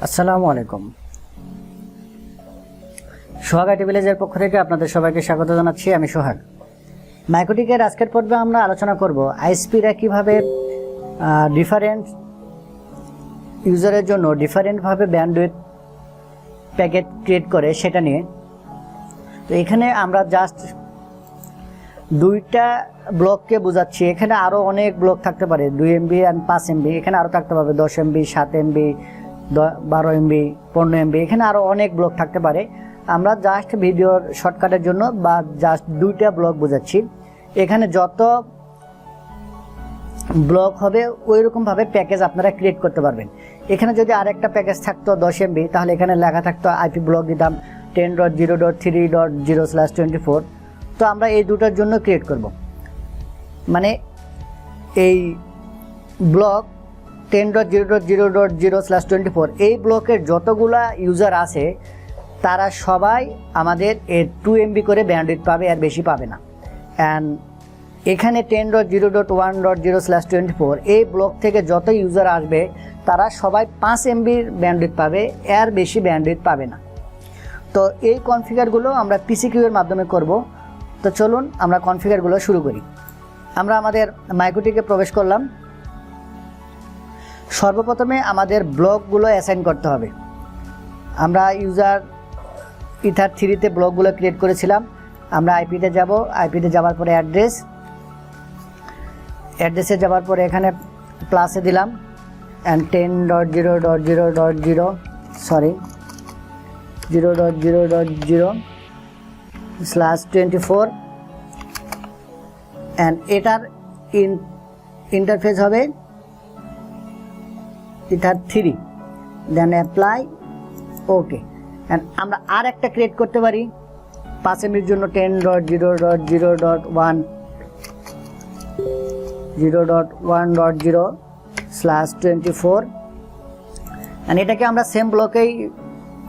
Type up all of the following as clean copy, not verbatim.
আসসালামু আলাইকুম। সোহাগ আইটি ভিলেজের পক্ষ থেকে আপনাদের সবাইকে স্বাগত জানাচ্ছি। আমি সোহাগ। মাইক্রোটিকের আজকের পর্বে আমরা আলোচনা করব আইএসপিরা কিভাবে ডিফারেন্ট ইউজারের জন্য ডিফারেন্টভাবে ব্যান্ডউইথ প্যাকেট ক্রিয়েট করে সেটা নিয়ে। তো এখানে আমরা জাস্ট দুইটা ব্লককে বোঝাচ্ছি। এখানে আরও অনেক ব্লক থাকতে পারে, 2 MB অ্যান্ড 5 MB। এখানে আরও থাকতে পারবে 10 MB, 7 MB, 12 MB, 15 MB। এখানে আরও অনেক ব্লক থাকতে পারে। আমরা জাস্ট ভিডিওর শর্টকাটের জন্য বা জাস্ট দুইটা ব্লক বোঝাচ্ছি। এখানে যত ব্লক হবে ওই রকমভাবে প্যাকেজ আপনারা ক্রিয়েট করতে পারবেন। এখানে যদি আরেকটা প্যাকেজ থাকতো 10 MB, তাহলে এখানে লেখা থাকতো আইপি ব্লক দিতাম 10.0.3.0/24। তো আমরা এই দুটোর জন্য ক্রিয়েট করব, মানে এই ব্লক 10.0.0.0/24 এই ব্লকের যতগুলা ইউজার আছে তারা সবাই আমাদের 2 MB করে ব্যান্ডউইথ পাবে, আর বেশি পাবে না। অ্যান্ড এখানে 10.0.1.0/24 এই ব্লক থেকে যত ইউজার আসবে তারা সবাই 5 MB ব্যান্ডউইথ পাবে, এর বেশি ব্যান্ডউইথ পাবে না। তো এই কনফিগারগুলো আমরা পিসিকিউ এর মাধ্যমে করব। তো চলুন আমরা কনফিগারগুলো শুরু করি। আমরা আমাদের মাইক্রোটিকে প্রবেশ করলাম। সর্বপ্রথমে আমাদের ব্লকগুলো অ্যাসাইন করতে হবে। আমরা ইউজার ইথার 3-তে ব্লকগুলো ক্রিয়েট করেছিলাম। আমরা আইপিতে যাব। আইপিতে যাওয়ার পরে অ্যাড্রেসে যাওয়ার পরে এখানে প্লাসে দিলাম অ্যান্ড 0.0.0/24 অ্যান্ড এটার ইন্টারফেস হবে ether 3, then apply, okay. And আমরা আর একটা ক্রিয়েট করতে পারি 5 MBর জন্য 10.0.1.0/24 অ্যান্ড এটাকে আমরা সেম ব্লকেই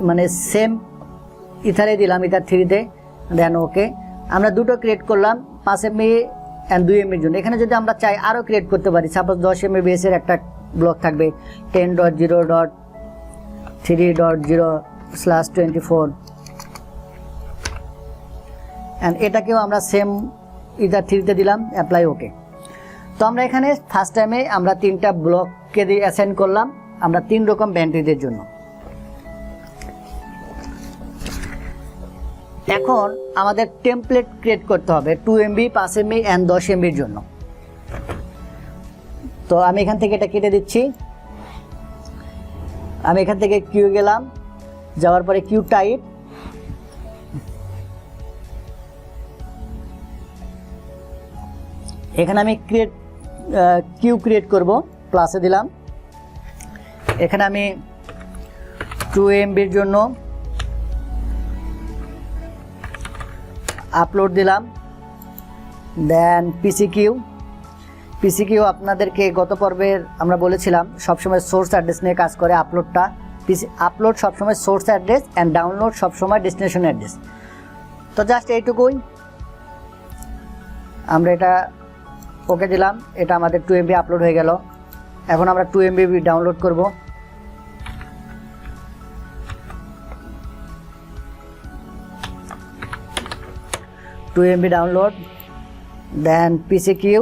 মানে সেম ইথারে দিলাম, ইথার 3-তে, দেন ওকে। আমরা দুটো ক্রিয়েট করলাম 5 MB অ্যান্ড 2 MBর জন্য। এখানে যদি আমরা চাই আরও ক্রিয়েট করতে পারি, সাপোজ 10 MBps এর একটা ব্লক থাকবে 10.0.3.0/24 অ্যান্ড এটাকেও আমরা সেম ইথার 3-তে দিলাম, অ্যাপ্লাই, ওকে। তো আমরা এখানে ফার্স্ট টাইমে আমরা 3টা ব্লককে দিয়ে অ্যাসাইন করলাম আমরা 3 রকম ব্যান্ডউইথের জন্য। এখন আমাদের টেমপ্লেট ক্রিয়েট করতে হবে 2 MB, 5 MB অ্যান্ড 10 MBর জন্য। তো আমি এখান থেকে এটা কেটে দিচ্ছি। আমি এখান থেকে কিউ গেলাম, যাওয়ার পরে কিউ টাইপ, এখানে আমি কিউ ক্রিয়েট করব, প্লাসে দিলাম। এখানে আমি 2 MBর জন্য আপলোড দিলাম, দেন পিসিকিউ আপনাদেরকে গত পর্বের আমরা বলেছিলাম সবসময় সোর্স অ্যাড্রেস নিয়ে কাজ করে। আপলোড সবসময় সোর্স অ্যাড্রেস অ্যান্ড ডাউনলোড সবসময় ডেস্টিনেশন অ্যাড্রেস। তো জাস্ট এইটুকুই, আমরা এটা ওকে দিলাম। এটা আমাদের 2 MB আপলোড হয়ে গেল। এখন আমরা 2 MB ডাউনলোড করব। ডাউনলোড, দেন পিসিকিউ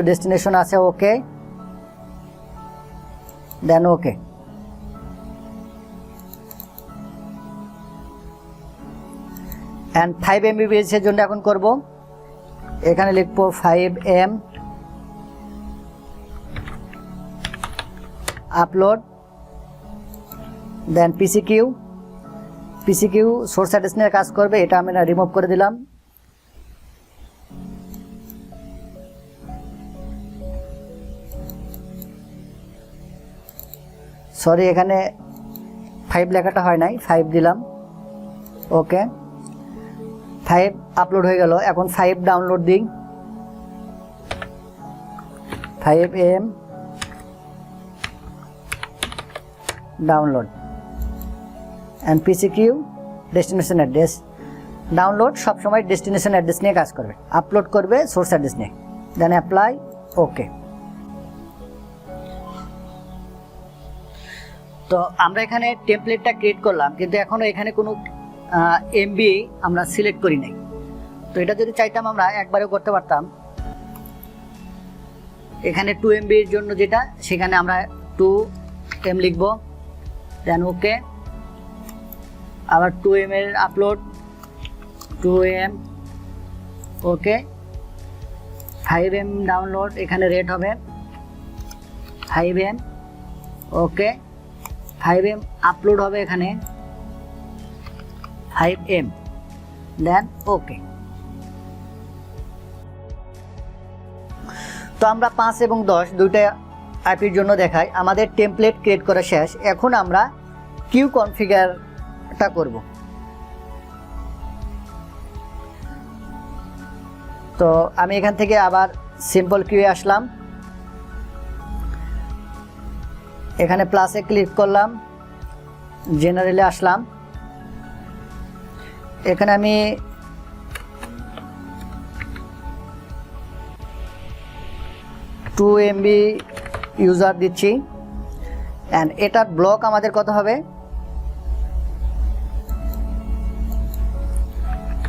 ডেস্টিনেশন আছে, ওকে, দেন ওকে। অ্যান্ড 5 MBps এর জন্য এখন করব। এখানে লিখব 5M আপলোড, দেন পিসিকিউ সোর্স অ্যাড্রেস নিয়ে কাজ করবে। এটা আমি রিমুভ করে দিলাম। সরি, এখানে 5 লেখাটা হয় নাই, 5 দিলাম, ওকে। 5 আপলোড হয়ে গেল। এখন 5 ডাউনলোড দিই, 5M ডাউনলোড অ্যান্ড পিসিকিউ ডেস্টিনেশন অ্যাড্রেস। ডাউনলোড সবসময় ডেস্টিনেশন অ্যাড্রেস নিয়ে কাজ করবে, আপলোড করবে সোর্স অ্যাড্রেস নিয়ে, দেন অ্যাপ্লাই, ওকে। তো আমরা এখানে টেমপ্লেটটা ক্রিয়েট করলাম, কিন্তু এখনো এখানে কোনো এমবি আমরা সিলেক্ট করি নাই। তো এটা যদি চাইতাম আমরা একবারেও করতে পারতাম। এখানে 2 MBর জন্য যেটা, সেখানে আমরা 2M লিখব, দেন ওকে। আবার 2M এর আপলোড, 2M ওকে। 5M ডাউনলোড, এখানে রেট হবে 5M ওকে। 5M আপলোড হবে এখানে 5M, দেন ওকে। তো আমরা 5 এবং 10 দুইটা আইপির জন্য দেখাই। আমাদের টেমপ্লেট ক্রিয়েট করা শেষ। এখন আমরা কিউ কনফিগারটা করব। তো আমি এখান থেকে আবার সিম্পল কিউয়ে আসলাম, এখানে প্লাসে ক্লিক করলাম, জেনারেলে আসলাম। এখানে আমি টু MB ইউজার দিচ্ছি, অ্যান্ড এটার ব্লক আমাদের কত হবে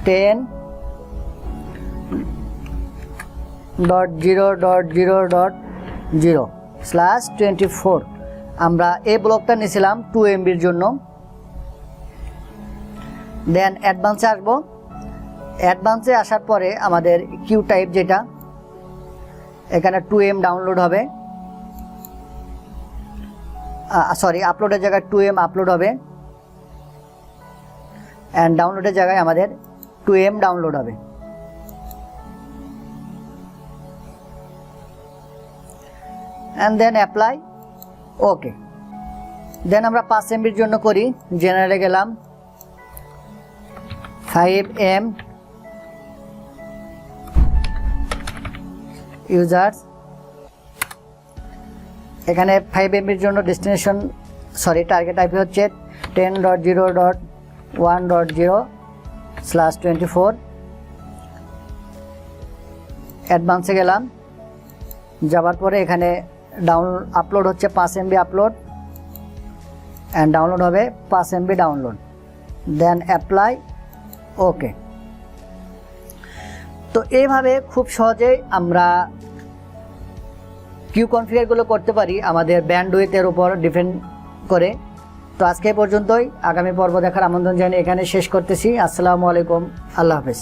10.0.0.0/24। আমরা এই ব্লকটা নিয়েছিলাম 2 MBর জন্য। দেন অ্যাডভান্সে আসবো। অ্যাডভান্সে আসার পরে আমাদের কিউ টাইপ যেটা, এখানে 2M ডাউনলোড হবে, সরি আপলোডের জায়গায় 2M আপলোড হবে, অ্যান্ড ডাউনলোডের জায়গায় আমাদের 2M ডাউনলোড হবে। অ্যান্ড দেন অ্যাপ্লাই ওকে। দেন আমরা 5 MBর জন্য করি, জেনারেলে গেলাম, 5M ইউজার্স। এখানে 5 MBর জন্য ডেস্টিনেশন টার্গেট আইপি হচ্ছে 10.0.1.0/24। অ্যাডভান্সে গেলাম, যাবার পরে এখানে আপলোড হচ্ছে 5 MB আপলোড, অ্যান্ড ডাউনলোড হবে 5 MB download, then apply okay. তো এইভাবে খুব সহজেই আমরা কিউ কনফিগারগুলো করতে পারি আমাদের ব্যান্ডউইথের উপর ডিপেন্ড করে। তো আজকে পর্যন্তই, আগামী পর্ব দেখার আমন্ত্রণ জানিয়ে এখানে শেষ করতেছি। আসসালামু আলাইকুম, আল্লাহ হাফেজ।